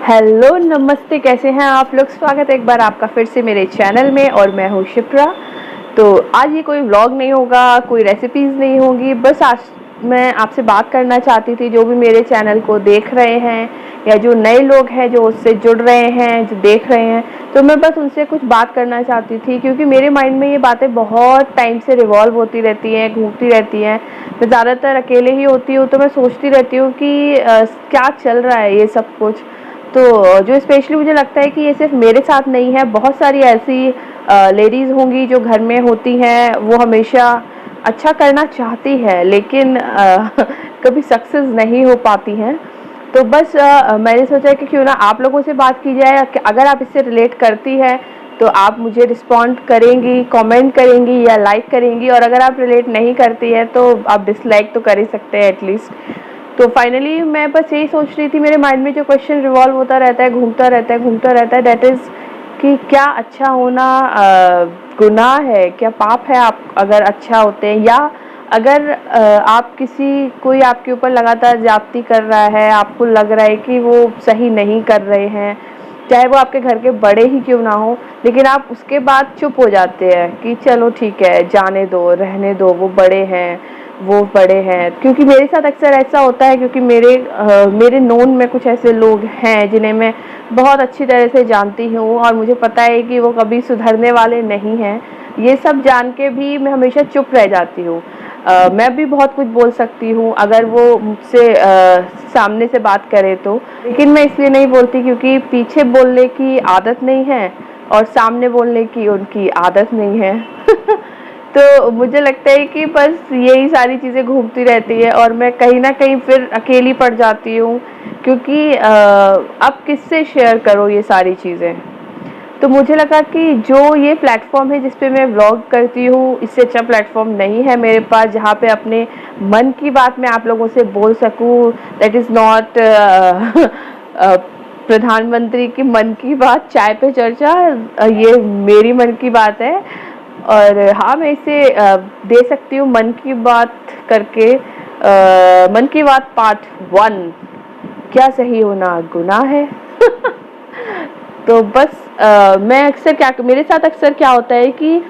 Hello नमस्ते, कैसे हैं आप लोग। स्वागत है एक बार आपका फिर से मेरे चैनल में और मैं हूँ शिप्रा। तो आज ये कोई व्लॉग नहीं होगा, कोई रेसिपीज़ नहीं होगी। बस आज मैं आपसे बात करना चाहती थी, जो भी मेरे चैनल को देख रहे हैं या जो नए लोग हैं जो उससे जुड़ रहे हैं, जो देख रहे हैं, तो मैं बस उनसे कुछ बात करना चाहती थी। क्योंकि मेरे माइंड में ये बातें बहुत टाइम से रिवॉल्व होती रहती हैं, घूमती रहती हैं। मैं ज़्यादातर अकेले ही होती हूँ, तो मैं सोचती रहती हूँ कि क्या चल रहा है ये सब कुछ। तो जो स्पेशली मुझे लगता है कि ये सिर्फ मेरे साथ नहीं है, बहुत सारी ऐसी लेडीज़ होंगी जो घर में होती हैं, वो हमेशा अच्छा करना चाहती है लेकिन कभी सक्सेस नहीं हो पाती हैं। तो बस मैंने सोचा कि क्यों ना आप लोगों से बात की जाए। अगर आप इससे रिलेट करती है तो आप मुझे रिस्पॉन्ड करेंगी, कमेंट करेंगी या लाइक करेंगी, और अगर आप रिलेट नहीं करती है तो आप डिसलाइक तो कर ही सकते हैं एटलीस्ट। तो फाइनली मैं बस यही सोच रही थी, मेरे माइंड में जो क्वेश्चन रिवॉल्व होता रहता है, घूमता रहता है, दैट इज़ कि क्या अच्छा होना गुनाह है, क्या पाप है आप अगर अच्छा होते हैं, या अगर आप कोई आपके ऊपर लगातार ज्यादती कर रहा है, आपको लग रहा है कि वो सही नहीं कर रहे हैं, चाहे वो आपके घर के बड़े ही क्यों ना हो, लेकिन आप उसके बाद चुप हो जाते हैं कि चलो ठीक है, जाने दो, रहने दो, वो बड़े हैं। क्योंकि मेरे साथ अक्सर ऐसा होता है, क्योंकि मेरे नोन में कुछ ऐसे लोग हैं जिन्हें मैं बहुत अच्छी तरह से जानती हूँ और मुझे पता है कि वो कभी सुधरने वाले नहीं हैं। ये सब जान के भी मैं हमेशा चुप रह जाती हूँ। मैं भी बहुत कुछ बोल सकती हूँ अगर वो मुझसे सामने से बात करे तो, लेकिन मैं इसलिए नहीं बोलती क्योंकि पीछे बोलने की आदत नहीं है और सामने बोलने की उनकी आदत नहीं है। तो मुझे लगता है कि बस यही सारी चीज़ें घूमती रहती है और मैं कहीं ना कहीं फिर अकेली पड़ जाती हूँ, क्योंकि अब किससे शेयर करो ये सारी चीज़ें। तो मुझे लगा कि जो ये प्लेटफॉर्म है जिस पे मैं व्लॉग करती हूँ, इससे अच्छा प्लेटफॉर्म नहीं है मेरे पास जहाँ पे अपने मन की बात मैं आप लोगों से बोल सकूँ। दैट इज़ नॉट प्रधानमंत्री की मन की बात, चाय पे चर्चा। ये मेरी मन की बात है। और हाँ, मैं इसे दे सकती हूँ मन की बात करके। मन की बात पार्ट 1, क्या सही होना गुनाह है। तो बस मैं अक्सर क्या मेरे साथ अक्सर क्या होता है कि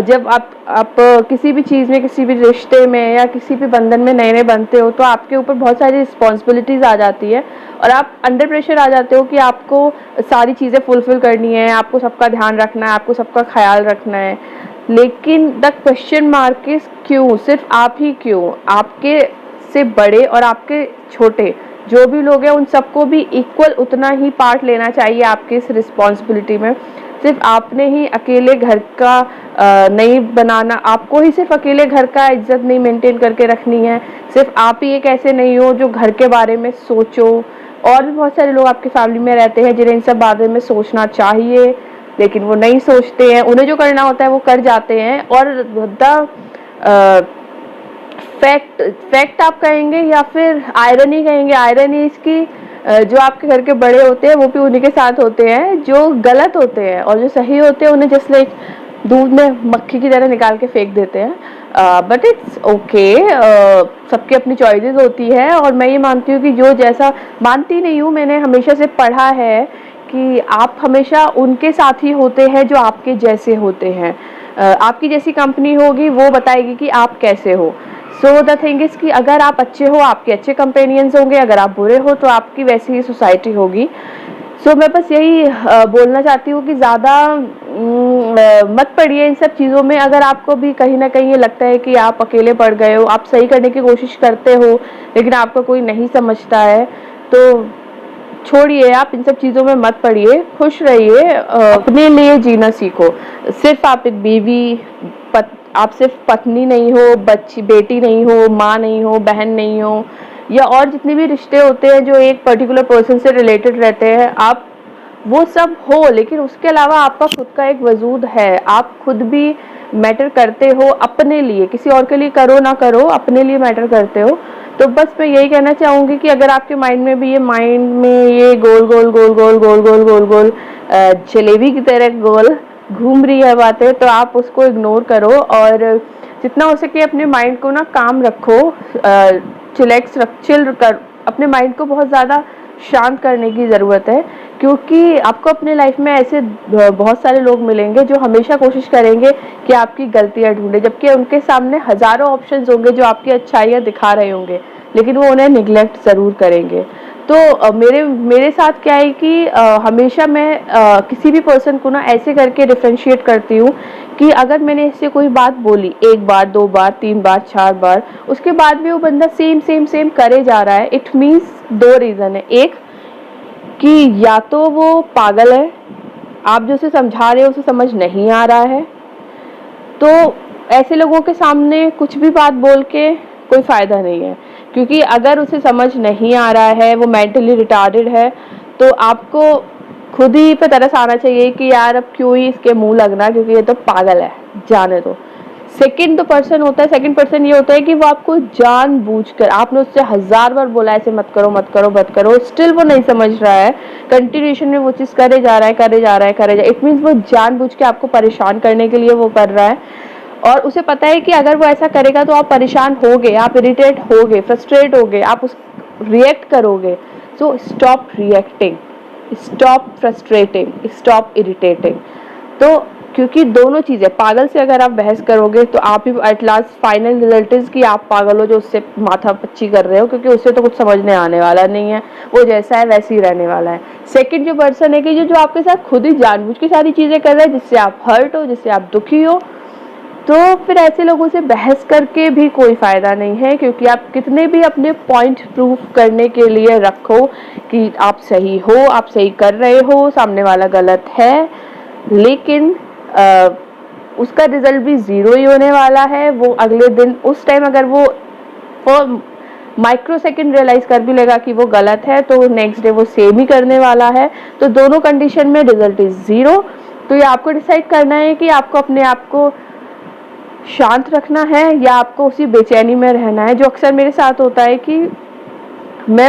जब आप किसी भी चीज़ में, किसी भी रिश्ते में या किसी भी बंधन में नए नए बनते हो, तो आपके ऊपर बहुत सारी रिस्पॉन्सिबिलिटीज़ आ जाती है और आप अंडर प्रेशर आ जाते हो कि आपको सारी चीज़ें फुलफिल करनी है, आपको सबका ध्यान रखना है, आपको सबका ख्याल रखना है। लेकिन द क्वेश्चन मार्क इज क्यों, सिर्फ आप ही क्यों, आपके से बड़े और आपके छोटे जो भी लोग हैं उन सबको भी इक्वल उतना ही पार्ट लेना चाहिए आपके इस रिस्पॉन्सिबिलिटी में। सिर्फ आपने ही अकेले घर का नहीं बनाना, आपको ही सिर्फ अकेले घर का इज्जत नहीं मेंटेन करके रखनी है। सिर्फ आप ही एक ऐसे नहीं हो जो घर के बारे में सोचो, और भी बहुत सारे लोग आपकी फैमिली में रहते हैं जिन्हें इन सब बारे में सोचना चाहिए लेकिन वो नहीं सोचते हैं। उन्हें जो करना होता है वो कर जाते हैं। और द फैक्ट आप कहेंगे या फिर आयरनी कहेंगे, आयरनी इसकी जो आपके घर के बड़े होते हैं वो भी उन्हीं के साथ होते हैं जो गलत होते हैं, और जो सही होते हैं उन्हें जस्ट लाइक दूध में मक्खी की तरह निकाल के फेंक देते हैं। बट इट्स ओके, सबकी अपनी चॉइसेस होती है। और मैं ये मानती हूँ कि जो जैसा, मानती नहीं हूँ, मैंने हमेशा से पढ़ा है कि आप हमेशा उनके साथ ही होते हैं जो आपके जैसे होते हैं। आपकी जैसी कंपनी होगी वो बताएगी कि आप कैसे हो। सो द थिंग इज़ कि अगर आप अच्छे हो आपके अच्छे कंपेनियंस होंगे, अगर आप बुरे हो तो आपकी वैसी ही सोसाइटी होगी। सो मैं बस यही बोलना चाहती हूँ कि ज़्यादा मत पड़िए इन सब चीज़ों में। अगर आपको भी कहीं ना कहीं ये लगता है कि आप अकेले पड़ गए हो, आप सही करने की कोशिश करते हो लेकिन आपको कोई नहीं समझता है, तो छोड़िए, आप इन सब चीज़ों में मत पड़िए, खुश रहिए, अपने लिए जीना सीखो। सिर्फ आप एक बीवी, आप सिर्फ पत्नी नहीं हो, बच्ची बेटी नहीं हो, माँ नहीं हो, बहन नहीं हो, या और जितने भी रिश्ते होते हैं जो एक पर्टिकुलर पर्सन से रिलेटेड रहते हैं, आप वो सब हो, लेकिन उसके अलावा आपका खुद का एक वजूद है। आप खुद भी मैटर करते हो अपने लिए, किसी और के लिए करो ना करो, अपने लिए मैटर करते हो। तो बस मैं यही कहना चाहूँगी कि अगर आपके माइंड में भी ये गोल गोल गोल गोल गोल गोल गोल गोल जलेबी की तरह गोल घूम रही है बातें, तो आप उसको इग्नोर करो और जितना हो सके अपने माइंड को ना काम रखो, चिल कर, अपने माइंड को बहुत ज़्यादा शांत करने की ज़रूरत है, क्योंकि आपको अपने लाइफ में ऐसे बहुत सारे लोग मिलेंगे जो हमेशा कोशिश करेंगे कि आपकी गलतियां ढूंढे, जबकि उनके सामने हज़ारों ऑप्शंस होंगे जो आपकी अच्छाइयां दिखा रहे होंगे, लेकिन वो उन्हें निगलेक्ट ज़रूर करेंगे। तो मेरे साथ क्या है कि हमेशा मैं किसी भी पर्सन को ना ऐसे करके डिफरेंशिएट करती हूँ कि अगर मैंने इससे कोई बात बोली 1 बार 2 बार 3 बार 4 बार, उसके बाद भी वो बंदा सेम सेम सेम करे जा रहा है, इट मीन्स 2 रीज़न है। एक कि या तो वो पागल है, आप जो उसे समझा रहे हो उसे समझ नहीं आ रहा है, तो ऐसे लोगों के सामने कुछ भी बात बोल के कोई फ़ायदा नहीं है, क्योंकि अगर उसे समझ नहीं आ रहा है, वो मेंटली रिटार्डेड है, तो आपको खुद ही पे तरस आना चाहिए कि यार अब क्यों ही इसके मुंह लगना, क्योंकि ये तो पागल है, जाने दो। सेकंड तो पर्सन होता है, सेकंड पर्सन ये होता है कि वो आपको जानबूझकर, आपने उससे 1000 बार बोला ऐसे मत करो मत करो मत करो, स्टिल वो नहीं समझ रहा है, कंटिन्यूएशन में वो चीज़ करे जा रहा है करे जा रहा है करे जा, इट मीन्स वो जानबूझ के आपको परेशान करने के लिए वो कर रहा है, और उसे पता है कि अगर वो ऐसा करेगा तो आप परेशान होगे, आप इरिटेट होगे, फ्रस्ट्रेट होगे, आप उस रिएक्ट करोगे। So stop reacting, stop frustrating, stop irritating. तो क्योंकि दोनों चीज़ें, पागल से अगर आप बहस करोगे तो आप ही at last final result is कि आप पागल हो जो उससे माथा पच्ची कर रहे हो, क्योंकि उससे तो कुछ समझने आने वाला नहीं है, वो जैसा है वैसे ही रहने वाला है। सेकंड जो पर्सन है कि जो आपके साथ खुद ही जानबूझ के सारी चीज़ें कर रहा है जिससे आप हर्ट हो, जिससे आप दुखी हो, तो फिर ऐसे लोगों से बहस करके भी कोई फ़ायदा नहीं है, क्योंकि आप कितने भी अपने पॉइंट प्रूव करने के लिए रखो कि आप सही हो, आप सही कर रहे हो, सामने वाला गलत है, लेकिन उसका रिजल्ट भी ज़ीरो ही होने वाला है। वो अगले दिन उस टाइम अगर वो माइक्रो सेकेंड रियलाइज़ कर भी लेगा कि वो गलत है, तो नेक्स्ट डे वो सेम ही करने वाला है। तो दोनों कंडीशन में रिजल्ट इज़ ज़ीरो। तो ये आपको डिसाइड करना है कि आपको अपने आप को शांत रखना है या आपको उसी बेचैनी में रहना है। जो अक्सर मेरे साथ होता है कि मैं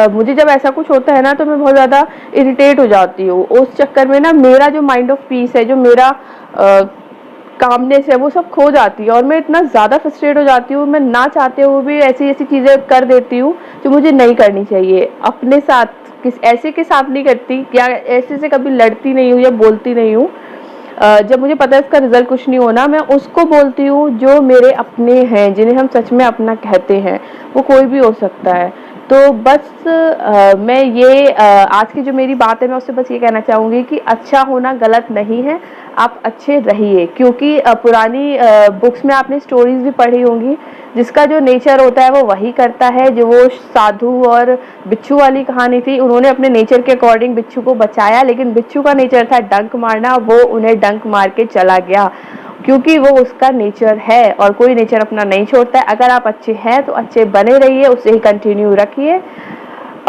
मुझे जब ऐसा कुछ होता है ना तो मैं बहुत ज़्यादा इरिटेट हो जाती हूँ। उस चक्कर में ना मेरा जो माइंड ऑफ पीस है, जो मेरा कामनेस है, वो सब खो जाती है और मैं इतना ज़्यादा फ्रस्ट्रेट हो जाती हूँ, मैं ना चाहते हुए भी ऐसी ऐसी चीज़ें कर देती हूँ जो मुझे नहीं करनी चाहिए। अपने साथ ऐसे के साथ नहीं करती, या ऐसे से कभी लड़ती नहीं हूँ या बोलती नहीं हूँ। जब मुझे पता है इसका रिजल्ट कुछ नहीं होना, मैं उसको बोलती हूँ जो मेरे अपने हैं, जिन्हें हम सच में अपना कहते हैं। वो कोई भी हो सकता है। तो बस मैं ये आज की जो मेरी बात है, मैं उससे बस ये कहना चाहूँगी कि अच्छा होना गलत नहीं है, आप अच्छे रहिए। क्योंकि पुरानी बुक्स में आपने स्टोरीज भी पढ़ी होंगी, जिसका जो नेचर होता है वो वही करता है। जो वो साधु और बिच्छू वाली कहानी थी, उन्होंने अपने नेचर के अकॉर्डिंग बिच्छू को बचाया, लेकिन बिच्छू का नेचर था डंक मारना, वो उन्हें डंक मार के चला गया, क्योंकि वो उसका नेचर है और कोई नेचर अपना नहीं छोड़ता है। अगर आप अच्छे हैं तो अच्छे बने रहिए, उसे ही कंटिन्यू रखिए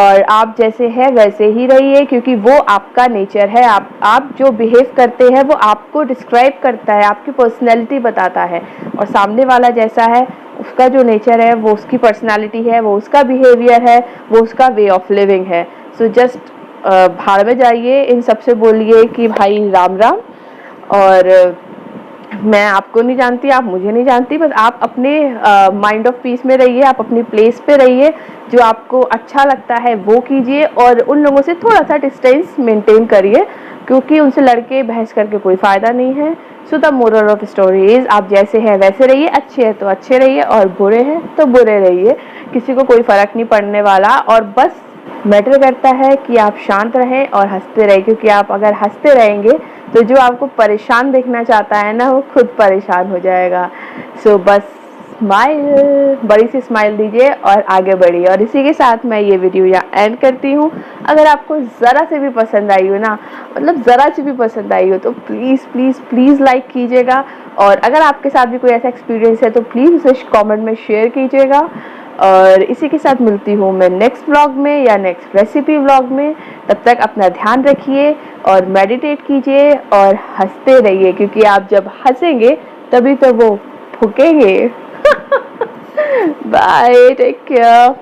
और आप जैसे हैं वैसे ही रहिए, क्योंकि वो आपका नेचर है। आप जो बिहेव करते हैं वो आपको डिस्क्राइब करता है, आपकी पर्सनैलिटी बताता है, और सामने वाला जैसा है उसका जो नेचर है वो उसकी पर्सनैलिटी है, वो उसका बिहेवियर है, वो उसका वे ऑफ लिविंग है। सो जस्ट भाड़ में जाइए, इन सबसे बोलिए कि भाई राम राम, और मैं आपको नहीं जानती, आप मुझे नहीं जानती, बस आप अपने माइंड ऑफ पीस में रहिए, आप अपनी प्लेस पे रहिए, जो आपको अच्छा लगता है वो कीजिए, और उन लोगों से थोड़ा सा डिस्टेंस मेंटेन करिए, क्योंकि उनसे लड़के बहस करके कोई फ़ायदा नहीं है। So the moral of story is, आप जैसे हैं वैसे रहिए, अच्छे हैं तो अच्छे रहिए और बुरे हैं तो बुरे रहिए, किसी को कोई फ़र्क नहीं पड़ने वाला। और बस मैटर करता है कि आप शांत रहें और हंसते रहें, क्योंकि आप अगर हंसते रहेंगे तो जो आपको परेशान देखना चाहता है ना, वो खुद परेशान हो जाएगा। सो बस स्माइल, बड़ी सी स्माइल दीजिए और आगे बढ़िए। और इसी के साथ मैं ये वीडियो यहाँ एंड करती हूँ। अगर आपको ज़रा से भी पसंद आई हो ना, मतलब ज़रा सी भी पसंद आई हो, तो प्लीज़ प्लीज़ प्लीज़ लाइक कीजिएगा, और अगर आपके साथ भी कोई ऐसा एक्सपीरियंस है तो प्लीज़ उसे कमेंट में शेयर कीजिएगा। और इसी के साथ मिलती हूँ मैं नेक्स्ट व्लॉग में या नेक्स्ट रेसिपी व्लॉग में। तब तक अपना ध्यान रखिए और मेडिटेट कीजिए और हंसते रहिए, क्योंकि आप जब हंसेंगे तभी तो वो फूकेंगे। Bye, take care.